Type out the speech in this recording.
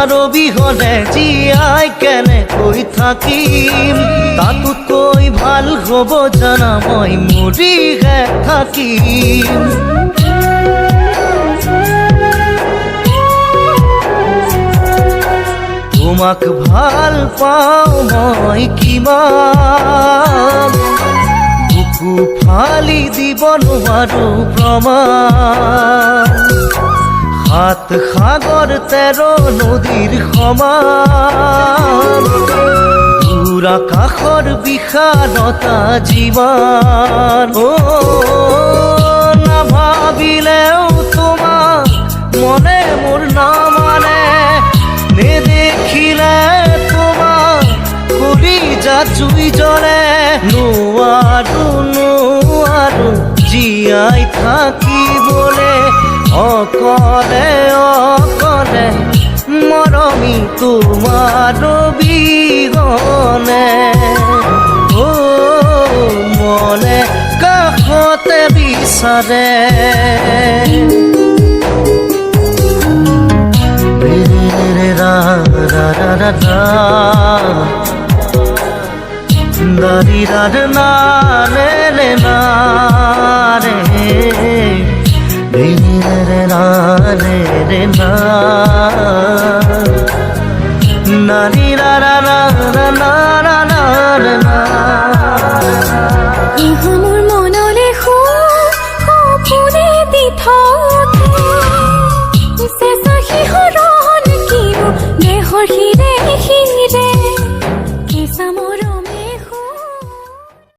তোমাৰ অবিহনে জীয়াই কেনেকৈ থাকিম তাতোতকৈ ভাল হ'ব জানা মই মৰিহে থাকিম তোমাক ভাল পাওঁ মই কিমান বুকু ফালি দিব নোৱাৰো প্ৰমাণ সাত সাগৰ 13 নদীৰ সমান দূৰ আকাশৰ বিশালতা যিমান নাভাবিলেও তোমাক মনে মোৰ নামানে নেদেখিলে তোমাক কলিজা জুই জ্বলে নোৱাৰো জীয়াই থাকিবলে অকলে অকলে মৰমি তোমাৰ বিহনে মনে কাষতে বিচাৰে দারি রার না রে না রে রে না রে না নারি রা রা রা না রা না রে না